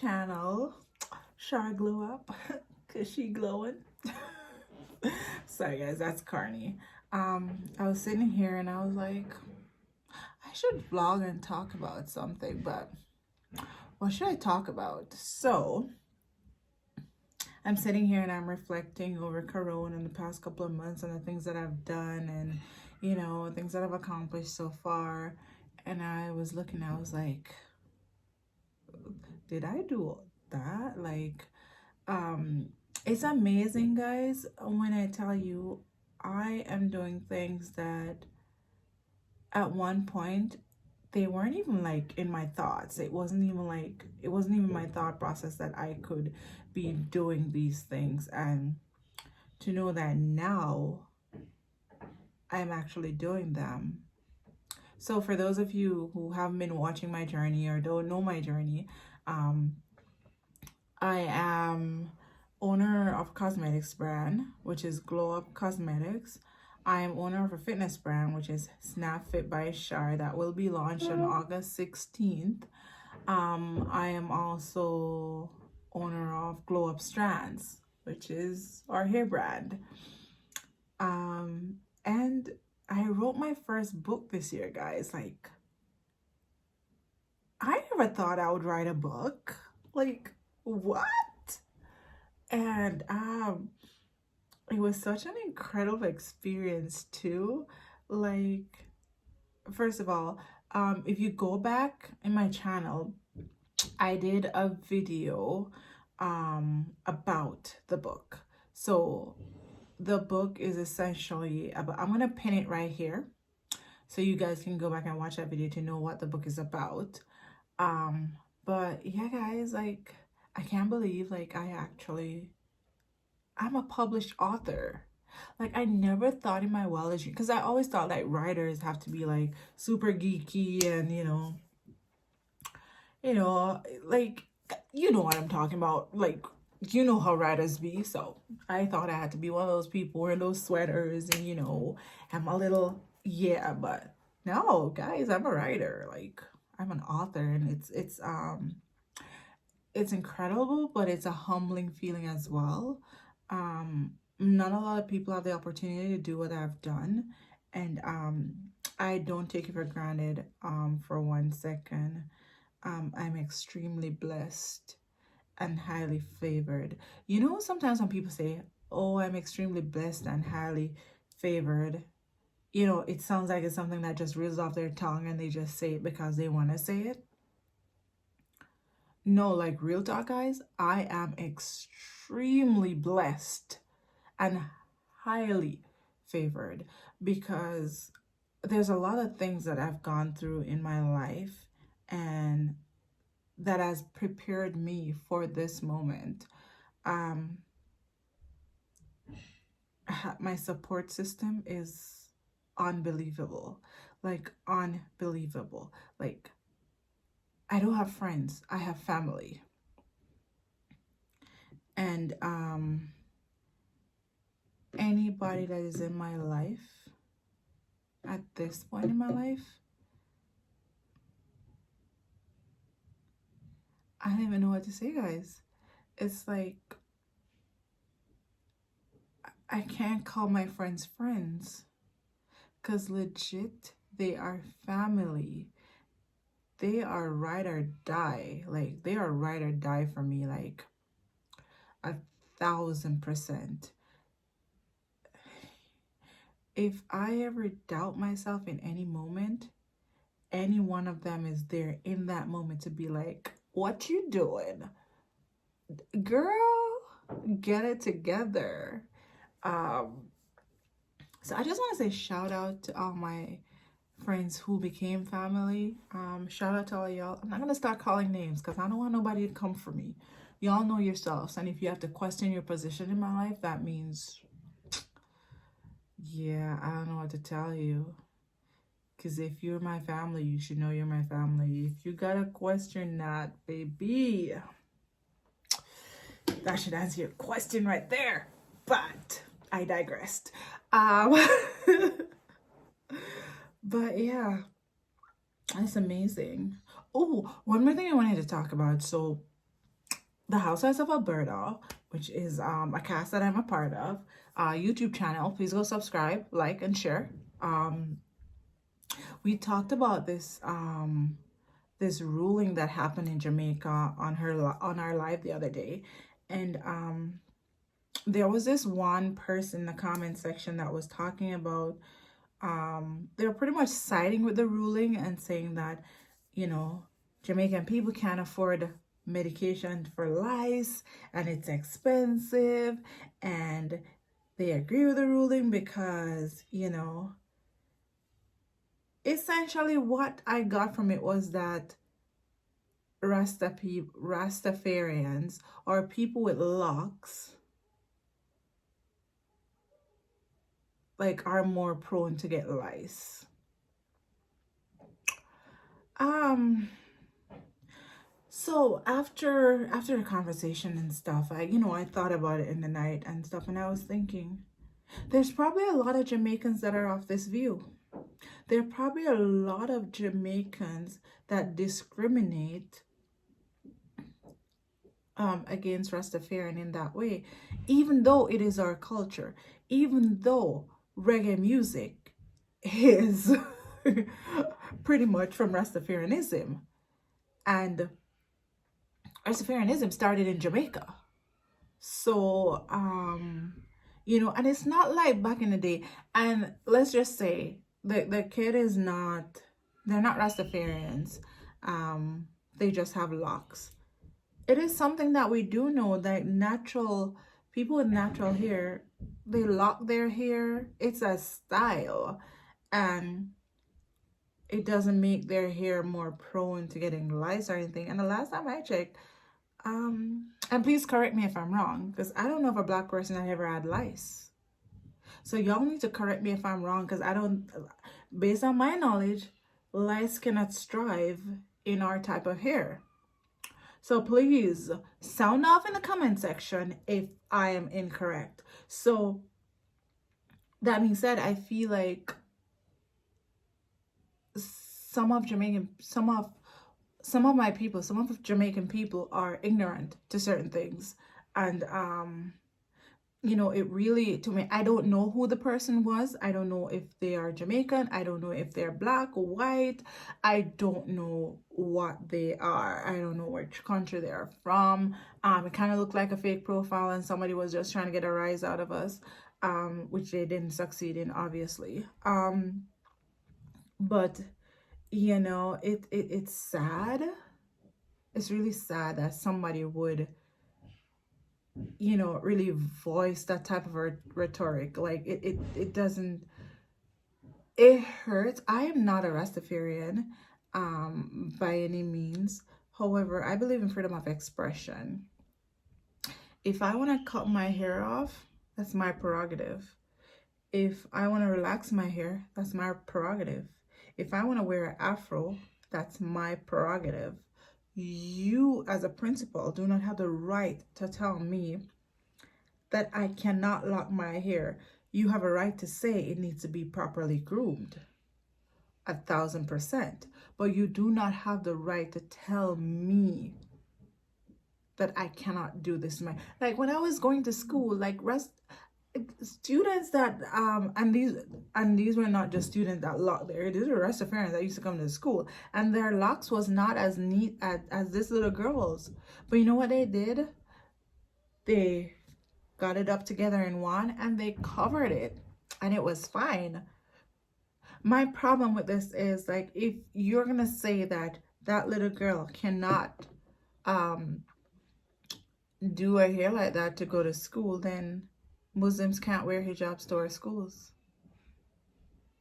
channel. Shar glow up because she glowing. Sorry guys, that's Carney. I was sitting here and I was like, I should vlog and talk about something, but what should I talk about? So I'm sitting here and I'm reflecting over Corona in the past couple of months and the things that I've done and, you know, things that I've accomplished so far. And I was looking, I was like, did I do that? Like, it's amazing, guys, when I tell you I am doing things that at one point they weren't even like in my thoughts. It wasn't even my thought process that I could be doing these things, and to know that now I'm actually doing them. So for those of you who haven't been watching my journey or don't know my journey, I am owner of a cosmetics brand, which is Glow Up Cosmetics. I am owner of a fitness brand, which is Snap Fit by Shar, that will be launched on August 16th. I am also owner of Glow Up Strands, which is our hair brand. And I wrote my first book this year, guys. Like, I never thought I would write a book. Like, what? And it was such an incredible experience too. Like, first of all, if you go back in my channel, I did a video about the book. So the book is essentially about, I'm gonna pin it right here so you guys can go back and watch that video to know what the book is about. But yeah, guys, like, I can't believe like I'm a published author. Like, I never thought in my wildest dreams, because I always thought like writers have to be like super geeky and like, you know what I'm talking about. Like, you know how writers be. So I thought I had to be one of those people wearing those sweaters and have my little, yeah, but no, guys, I'm a writer. Like, I'm an author, and it's incredible, but it's a humbling feeling as well. Not a lot of people have the opportunity to do what I've done, and I don't take it for granted for 1 second. I'm extremely blessed and highly favored. You know, sometimes when people say, oh, I'm extremely blessed and highly favored, it sounds like it's something that just reels off their tongue and they just say it because they want to say it. No, like, real talk, guys, I am extremely blessed and highly favored, because there's a lot of things that I've gone through in my life and that has prepared me for this moment. My support system is unbelievable. Like, unbelievable. Like, I don't have friends, I have family. And anybody that is in my life at this point in my life, I don't even know what to say, guys. It's like, I can't call my friends friends, because legit, they are family. They are ride or die. Like, they are ride or die for me, like 1,000%. If I ever doubt myself in any moment, any one of them is there in that moment to be like, what you doing? Girl, get it together. So I just want to say shout out to all my friends who became family. Shout out to all y'all. I'm not gonna start calling names because I don't want nobody to come for me. Y'all know yourselves, and if you have to question your position in my life, that means, yeah, I don't know what to tell you. Because if you're my family, you should know you're my family. If you gotta question that, baby, that should answer your question right there. But I digressed. But yeah, that's amazing. Oh, one more thing I wanted to talk about. So The Housewives of Alberta, which is a cast that I'm a part of, YouTube channel. Please go subscribe, like, and share. We talked about this ruling that happened in Jamaica on our live the other day, and there was this one person in the comment section that was talking about they're pretty much siding with the ruling and saying that, you know, Jamaican people can't afford medication for lice and it's expensive, and they agree with the ruling because, you know, essentially what I got from it was that Rastafarians or people with locks like are more prone to get lice. So after the conversation and stuff, I thought about it in the night and stuff, and I was thinking there's probably a lot of Jamaicans that are of this view. There are probably a lot of Jamaicans that discriminate against Rastafarian in that way, even though it is our culture, even though reggae music is pretty much from Rastafarianism, and Rastafarianism started in Jamaica. So and it's not like back in the day, and let's just say the kid is not, they're not Rastafarians, they just have locks. It is something that we do know that people with natural hair, they lock their hair. It's a style, and it doesn't make their hair more prone to getting lice or anything. And the last time I checked, and please correct me if I'm wrong, because I don't know if a black person has ever had lice. So y'all need to correct me if I'm wrong, because based on my knowledge, lice cannot strive in our type of hair. So please sound off in the comment section if I am incorrect. So that being said, I feel like some of Jamaican people are ignorant to certain things, and it really, to me, I don't know who the person was. I don't know if they are Jamaican. I don't know if they're black or white. I don't know what they are. I don't know which country they are from. It kind of looked like a fake profile, and somebody was just trying to get a rise out of us, which they didn't succeed in, obviously. But it's sad. It's really sad that somebody would really voice that type of rhetoric. Like it doesn't, it hurts. I am not a Rastafarian by any means. However, I believe in freedom of expression. If I want to cut my hair off, that's my prerogative. If I want to relax my hair, that's my prerogative. If I want to wear an afro, that's my prerogative. You, as a principal, do not have the right to tell me that I cannot lock my hair. You have a right to say it needs to be properly groomed, 1,000%. But you do not have the right to tell me that I cannot do this. Like when I was going to school, like students that and these were not just students that locked their hair. These were Rastafarians that used to come to school, and their locks was not as neat as this little girl's. But you know what they did? They got it up together in one and they covered it, and it was fine. My problem with this is, like, if you're gonna say that little girl cannot do her hair like that to go to school, then Muslims can't wear hijabs to our schools.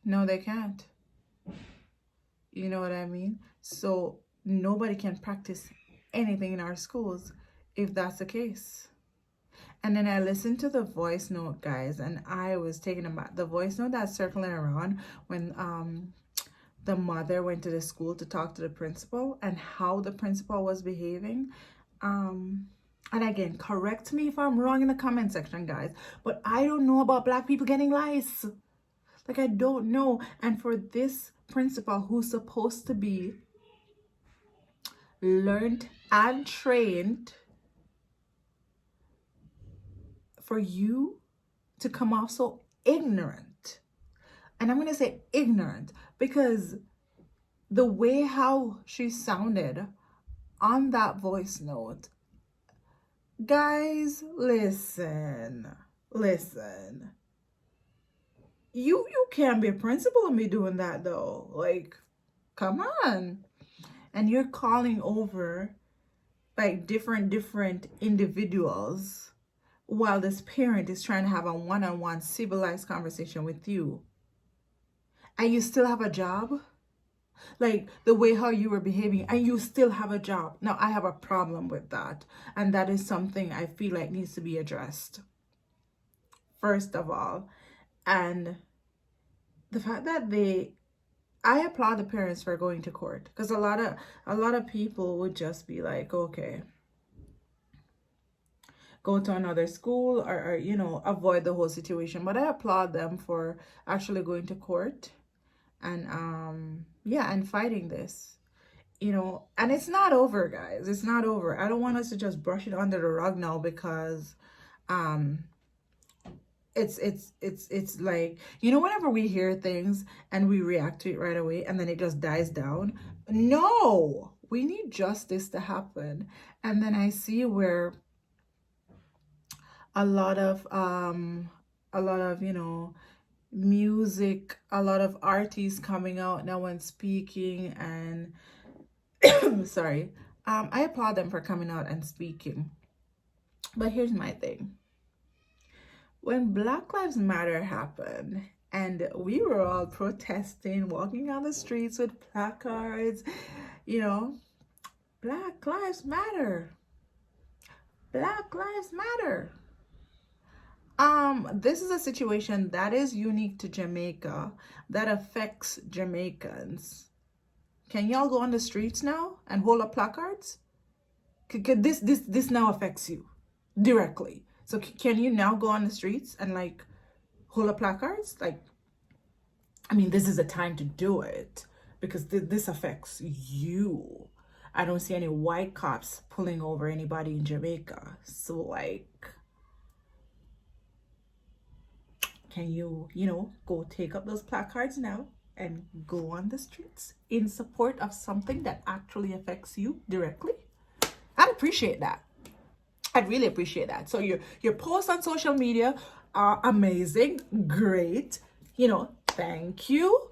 No, they can't. You know what I mean? So nobody can practice anything in our schools if that's the case. And then I listened to the voice note, guys, and I was taken aback. The voice note that's circling around when the mother went to the school to talk to the principal and how the principal was behaving. And again, correct me if I'm wrong in the comment section, guys, but I don't know about black people getting lice. Like, I don't know. And for this principal, who's supposed to be learned and trained for you to come off so ignorant. And I'm going to say ignorant because the way how she sounded on that voice note, guys, listen. You can't be a principal and be doing that though. Like, come on. And you're calling over like different individuals while this parent is trying to have a one-on-one civilized conversation with you. And you still have a job? Like the way how you were behaving, and you still have a job. Now, I have a problem with that. And that is something I feel like needs to be addressed. First of all. And the fact that I applaud the parents for going to court. Because a lot of people would just be like, okay, go to another school or you know, avoid the whole situation. But I applaud them for actually going to court and yeah, and fighting this, you know. And it's not over, guys. It's not over. I don't want us to just brush it under the rug now because it's like, you know, whenever we hear things and we react to it right away and then it just dies down. No, we need justice to happen. And then I see where a lot of you know, music, a lot of artists coming out now and speaking, and sorry, I applaud them for coming out and speaking. But here's my thing. When Black Lives Matter happened and we were all protesting, walking on the streets with placards, you know, Black Lives Matter, Black Lives Matter. This is a situation that is unique to Jamaica, that affects Jamaicans. Can y'all go on the streets now and hold up placards? This now affects you directly. So can you now go on the streets and like hold up placards? Like, I mean, this is a time to do it because this affects you. I don't see any white cops pulling over anybody in Jamaica. So like, can you, you know, go take up those placards now and go on the streets in support of something that actually affects you directly? I'd appreciate that. I'd really appreciate that. So your posts on social media are amazing, great. You know, thank you.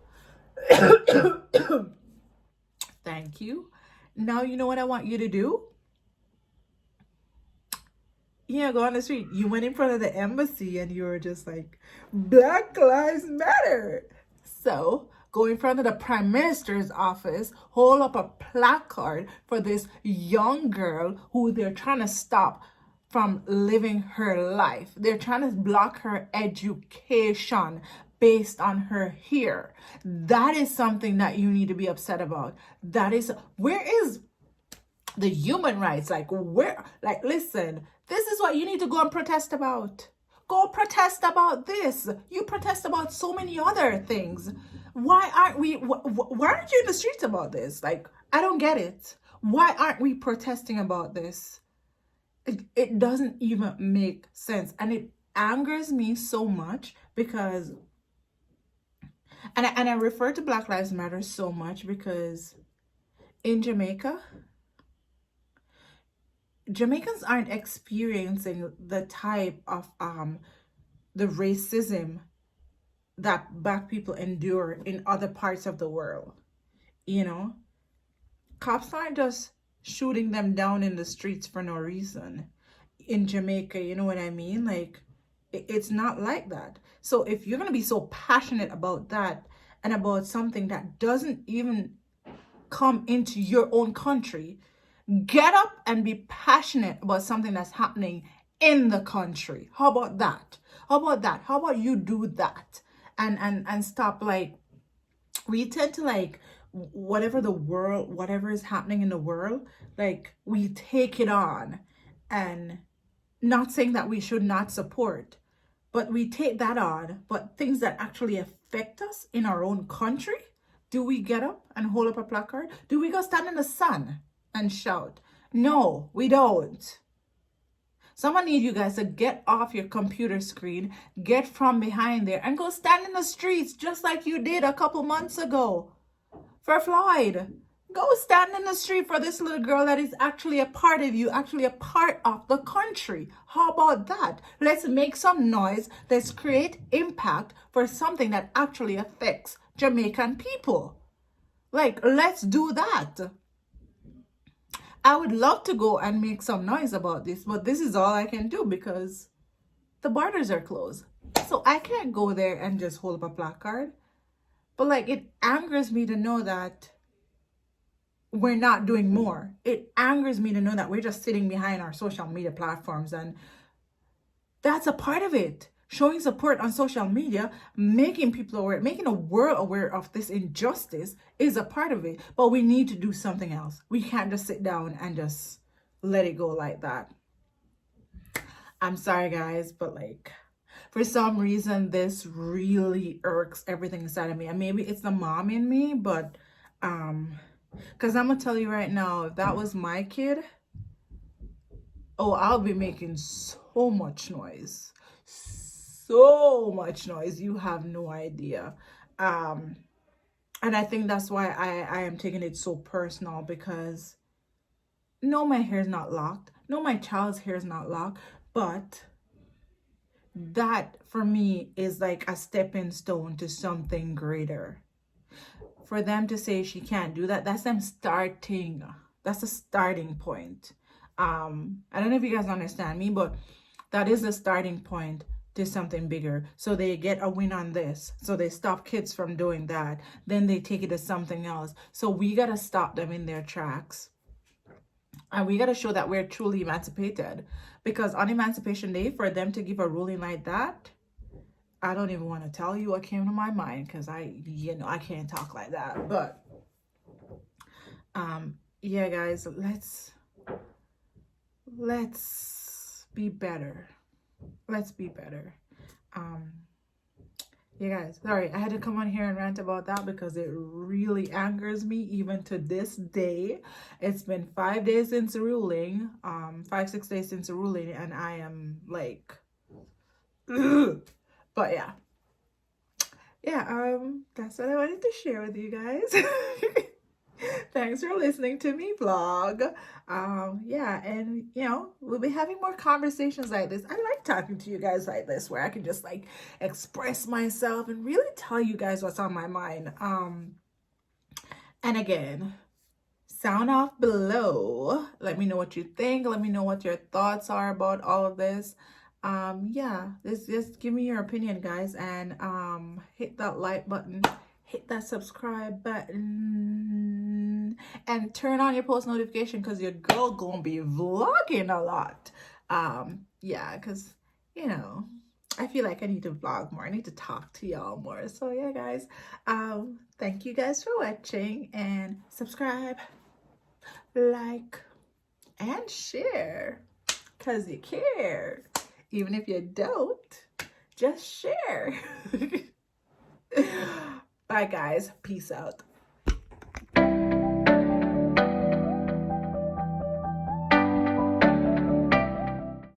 Thank you. Now you know what I want you to do? Yeah, go on the street. You went in front of the embassy and you were just like, Black Lives Matter. So go in front of the Prime Minister's office, hold up a placard for this young girl who they're trying to stop from living her life. They're trying to block her education based on her hair. That is something that you need to be upset about. That is, where is the human rights? Like, where, like, listen, this is what you need to go and protest about. Go protest about this. You protest about so many other things. Why aren't we, why aren't you in the streets about this? Like, I don't get it. Why aren't we protesting about this? It doesn't even make sense. And it angers me so much because, and I refer to Black Lives Matter so much because in Jamaica, Jamaicans aren't experiencing the type of the racism that Black people endure in other parts of the world. You know, cops aren't just shooting them down in the streets for no reason in Jamaica. You know what I mean? Like, it's not like that. So if you're gonna be so passionate about that and about something that doesn't even come into your own country, get up and be passionate about something that's happening in the country. How about that? How about that? How about you do that? And stop, like, we tend to, like, whatever is happening in the world, like, we take it on. And not saying that we should not support, but we take that on. But things that actually affect us in our own country, do we get up and hold up a placard? Do we go stand in the sun and shout? No, we don't. Someone need you guys to get off your computer screen, get from behind there, and go stand in the streets just like you did a couple months ago for Floyd. Go stand in the street for this little girl that is actually a part of you, actually a part of the country. How about that? Let's make some noise. Let's create impact for something that actually affects Jamaican people. Like, let's do that. I would love to go and make some noise about this, but this is all I can do because the borders are closed. So I can't go there and just hold up a placard. But like, it angers me to know that we're not doing more. It angers me to know that we're just sitting behind our social media platforms, and that's a part of it. Showing support on social media, making people aware, making the world aware of this injustice is a part of it. But we need to do something else. We can't just sit down and just let it go like that. I'm sorry, guys, but like, for some reason, this really irks everything inside of me. And maybe it's the mom in me, but because I'm gonna tell you right now, if that was my kid, oh, I'll be making so much noise. So much noise. You have no idea. And I think that's why I am taking it so personal, because no, my hair is not locked. No, my child's hair is not locked. But that for me is like a stepping stone to something greater. For them to say she can't do that, that's them starting. That's a starting point. I don't know if you guys understand me, but that is the starting point to something bigger. So they get a win on this. So they stop kids from doing that. Then they take it to something else. So we got to stop them in their tracks. And we got to show that we're truly emancipated. Because on Emancipation Day, for them to give a ruling like that, I don't even want to tell you what came to my mind, because I can't talk like that. But yeah, guys, let's be better. Let's be better. Yeah, guys, sorry, I had to come on here and rant about that because it really angers me even to this day. It's been 5 days since the ruling, 5-6 days since the ruling, and I am like, ugh. But yeah, that's what I wanted to share with you guys. Thanks for listening to me vlog. Yeah, and we'll be having more conversations like this. I like talking to you guys like this, where I can just like express myself and really tell you guys what's on my mind. And again, sound off below. Let me know what you think. Let me know what your thoughts are about all of this. Yeah, just give me your opinion, guys, and hit that like button, hit that subscribe button, and turn on your post notification, because your girl gonna be vlogging a lot. Yeah, because I feel like I need to vlog more. I need to talk to y'all more. So yeah, guys, thank you guys for watching, and subscribe, like, and share, because you care. Even if you don't, just share. Bye, guys. Peace out.